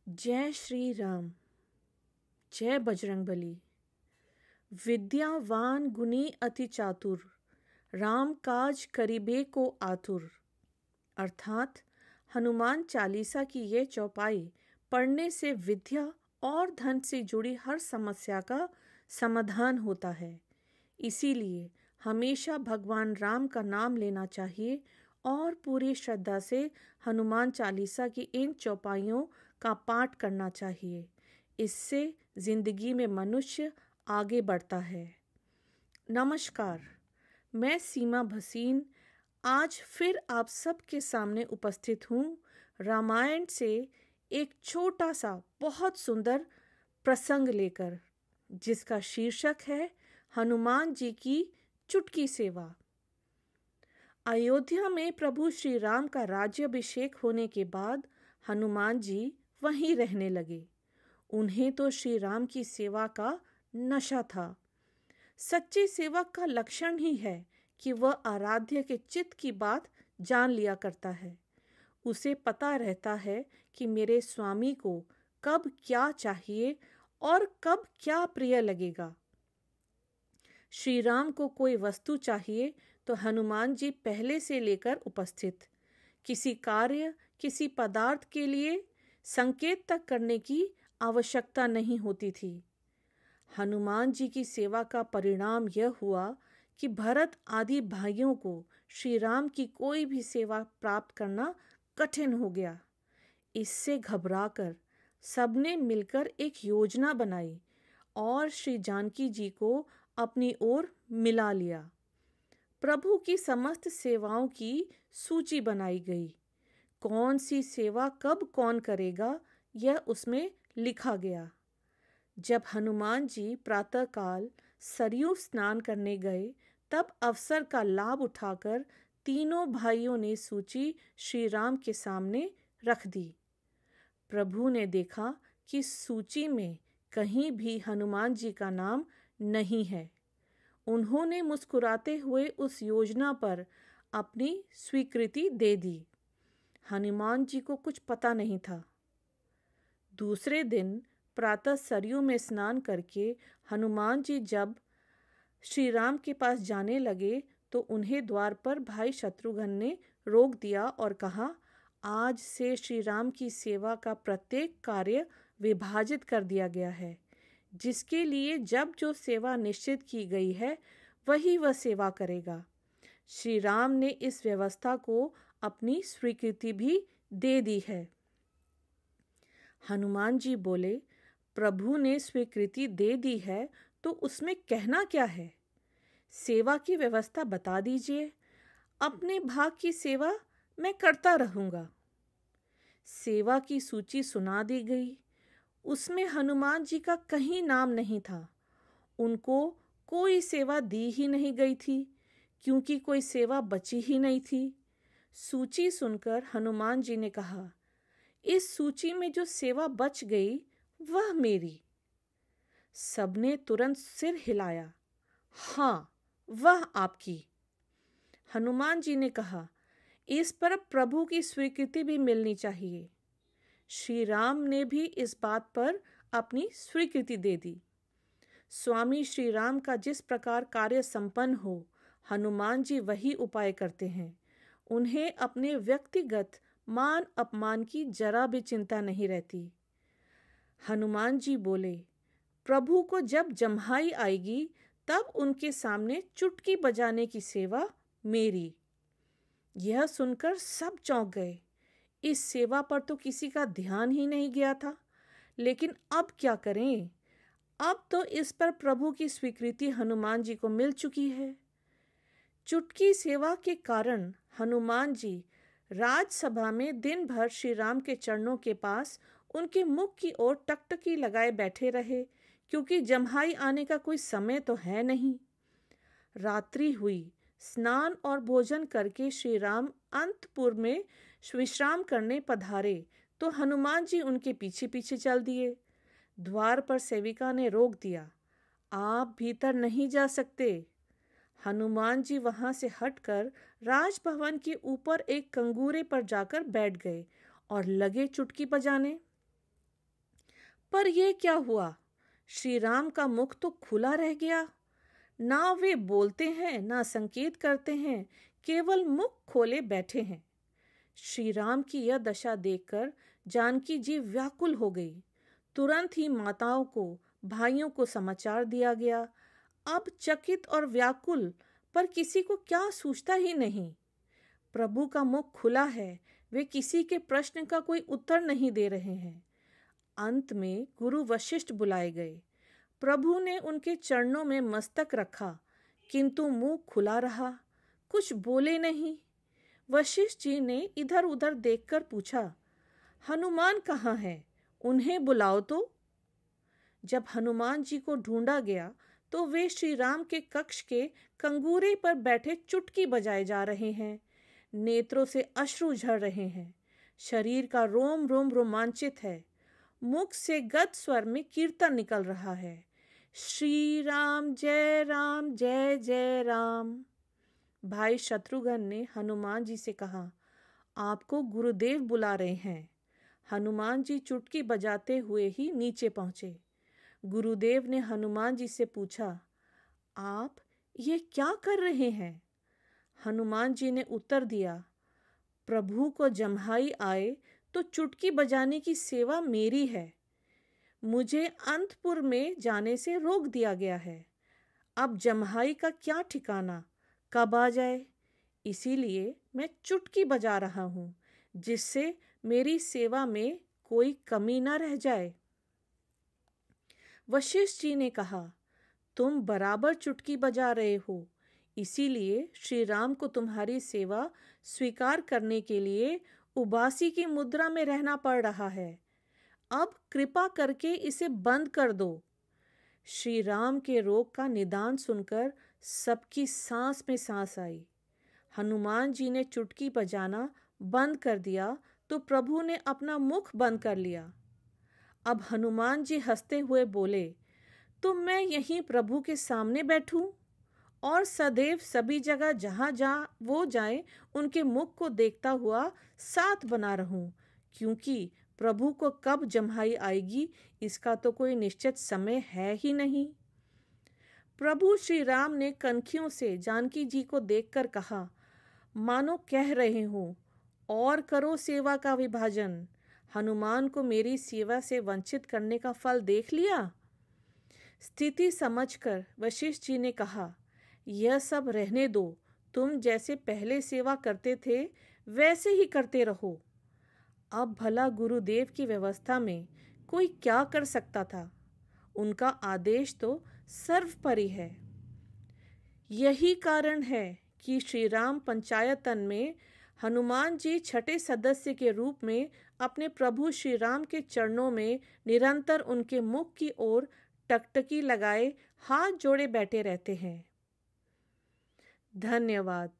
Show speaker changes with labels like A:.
A: जय श्री राम। जय बजरंगबली। विद्यावान गुणी अति चातुर, राम काज करिबे को आतुर। अर्थात हनुमान चालीसा की ये चौपाई पढ़ने से विद्या और धन से जुड़ी हर समस्या का समाधान होता है। इसीलिए हमेशा भगवान राम का नाम लेना चाहिए और पूरी श्रद्धा से हनुमान चालीसा की इन चौपाइयों का पाठ करना चाहिए। इससे जिंदगी में मनुष्य आगे बढ़ता है। नमस्कार, मैं सीमा भसीन आज फिर आप सबके सामने उपस्थित हूँ रामायण से एक छोटा सा बहुत सुंदर प्रसंग लेकर, जिसका शीर्षक है हनुमान जी की चुटकी सेवा। अयोध्या में प्रभु श्री राम का राज्याभिषेक होने के बाद हनुमान जी वहीं रहने लगे। उन्हें तो श्री राम की सेवा का नशा था। सच्चे सेवक का लक्षण ही है कि वह आराध्य के चित्त की बात जान लिया करता है। उसे पता रहता है कि मेरे स्वामी को कब क्या चाहिए और कब क्या प्रिय लगेगा। श्री राम को कोई वस्तु चाहिए तो हनुमान जी पहले से लेकर उपस्थित। किसी कार्य, किसी पदार्थ के लिए संकेत तक करने की आवश्यकता नहीं होती थी। हनुमान जी की सेवा का परिणाम यह हुआ कि भरत आदि भाइयों को श्री राम की कोई भी सेवा प्राप्त करना कठिन हो गया। इससे घबराकर सबने मिलकर एक योजना बनाई और श्री जानकी जी को अपनी ओर मिला लिया। प्रभु की समस्त सेवाओं की सूची बनाई गई। कौन सी सेवा कब कौन करेगा यह उसमें लिखा गया। जब हनुमान जी प्रातःकाल सरयू स्नान करने गए, तब अवसर का लाभ उठाकर तीनों भाइयों ने सूची श्री राम के सामने रख दी। प्रभु ने देखा कि सूची में कहीं भी हनुमान जी का नाम नहीं है। उन्होंने मुस्कुराते हुए उस योजना पर अपनी स्वीकृति दे दी। हनुमान जी को कुछ पता नहीं था। दूसरे दिन प्रातः सरयू में स्नान करके हनुमान जी जब श्री राम के पास जाने लगे तो उन्हें द्वार पर भाई शत्रुघ्न ने रोक दिया और कहा, आज से श्री राम की सेवा का प्रत्येक कार्य विभाजित कर दिया गया है। जिसके लिए जब जो सेवा निश्चित की गई है वही वह सेवा करेगा। श्री राम ने इस व्यवस्था को अपनी स्वीकृति भी दे दी है। हनुमान जी बोले, प्रभु ने स्वीकृति दे दी है तो उसमें कहना क्या है? सेवा की व्यवस्था बता दीजिए। अपने भाग की सेवा मैं करता रहूंगा। सेवा की सूची सुना दी गई। उसमें हनुमान जी का कहीं नाम नहीं था। उनको कोई सेवा दी ही नहीं गई थी, क्योंकि कोई सेवा बची ही नहीं थी। सूची सुनकर हनुमान जी ने कहा, इस सूची में जो सेवा बच गई वह मेरी। सबने तुरंत सिर हिलाया। हाँ, वह आपकी। हनुमान जी ने कहा, इस पर प्रभु की स्वीकृति भी मिलनी चाहिए। श्री राम ने भी इस बात पर अपनी स्वीकृति दे दी। स्वामी श्री राम का जिस प्रकार कार्य संपन्न हो, हनुमान जी वही उपाय करते हैं। उन्हें अपने व्यक्तिगत मान अपमान की जरा भी चिंता नहीं रहती। हनुमान जी बोले, प्रभु को जब जम्हाई आएगी तब उनके सामने चुटकी बजाने की सेवा मेरी। यह सुनकर सब चौंक गए। इस सेवा पर तो किसी का ध्यान ही नहीं गया था। लेकिन अब क्या करें? अब तो इस पर प्रभु की स्वीकृति हनुमान जी को मिल चुकी है। चुटकी सेवा के कारण हनुमान जी राजसभा में दिन भर श्री राम के चरणों के पास उनके मुख की ओर टकटकी लगाए बैठे रहे, क्योंकि जम्हाई आने का कोई समय तो है नहीं। रात्रि हुई। स्नान और भोजन करके श्री राम अंतपुर में विश्राम करने पधारे तो हनुमान जी उनके पीछे पीछे चल दिए। द्वार पर सेविका ने रोक दिया, आप भीतर नहीं जा सकते। हनुमान जी वहां से हटकर राजभवन के ऊपर एक कंगूरे पर जाकर बैठ गए और लगे चुटकी बजाने। पर यह क्या हुआ? श्री राम का मुख तो खुला रह गया। ना वे बोलते हैं, ना संकेत करते हैं, केवल मुख खोले बैठे हैं। श्री राम की यह दशा देखकर जानकी जी व्याकुल हो गई। तुरंत ही माताओं को, भाइयों को समाचार दिया गया। अब चकित और व्याकुल, पर किसी को क्या सूझता ही नहीं। प्रभु का मुख खुला है, वे किसी के प्रश्न का कोई उत्तर नहीं दे रहे हैं। अंत में गुरु वशिष्ठ बुलाए गए। प्रभु ने उनके चरणों में मस्तक रखा, किंतु मुंह खुला रहा, कुछ बोले नहीं। वशिष्ठ जी ने इधर उधर देखकर पूछा, हनुमान कहाँ है? उन्हें बुलाओ तो। जब हनुमान जी को ढूंढा गया तो वे श्री राम के कक्ष के कंगूरे पर बैठे चुटकी बजाए जा रहे हैं। नेत्रों से अश्रु झड़ रहे हैं। शरीर का रोम रोम रोमांचित है। मुख से गद स्वर में कीर्तन निकल रहा है, श्री राम जय जय राम। भाई शत्रुघ्न ने हनुमान जी से कहा, आपको गुरुदेव बुला रहे हैं। हनुमान जी चुटकी बजाते हुए ही नीचे पहुंचे। गुरुदेव ने हनुमान जी से पूछा, आप ये क्या कर रहे हैं? हनुमान जी ने उत्तर दिया, प्रभु को जम्हाई आए तो चुटकी बजाने की सेवा मेरी है। मुझे अंतपुर में जाने से रोक दिया गया है। अब जम्हाई का क्या ठिकाना, कब आ जाए, इसीलिए मैं चुटकी बजा रहा हूँ, जिससे मेरी सेवा में कोई कमी न रह जाए। वशिष्ठ जी ने कहा, तुम बराबर चुटकी बजा रहे हो, इसीलिए श्री राम को तुम्हारी सेवा स्वीकार करने के लिए उबासी की मुद्रा में रहना पड़ रहा है। अब कृपा करके इसे बंद कर दो। श्री राम के रोग का निदान सुनकर सबकी सांस में सांस आई। हनुमान जी ने चुटकी बजाना बंद कर दिया तो प्रभु ने अपना मुख बंद कर लिया। अब हनुमान जी हंसते हुए बोले, तो मैं यहीं प्रभु के सामने बैठूं और सदैव सभी जगह जहां जहां वो जाएं उनके मुख को देखता हुआ साथ बना रहूं, क्योंकि प्रभु को कब जम्हाई आएगी इसका तो कोई निश्चित समय है ही नहीं। प्रभु श्री राम ने कनखियों से जानकी जी को देखकर कहा, मानो कह रहे हो, और करो सेवा का विभाजन। हनुमान को मेरी सेवा से वंचित करने का फल देख लिया। स्थिति समझकर वशिष्ठ जी ने कहा, यह सब रहने दो, तुम जैसे पहले सेवा करते थे वैसे ही करते रहो। अब भला गुरुदेव की व्यवस्था में कोई क्या कर सकता था? उनका आदेश तो सर्वोपरि है। यही कारण है कि श्री राम पंचायतन में हनुमान जी छठे सदस्य के रूप में अपने प्रभु श्री राम के चरणों में निरंतर उनके मुख की ओर टकटकी लगाए हाथ जोड़े बैठे रहते हैं। धन्यवाद।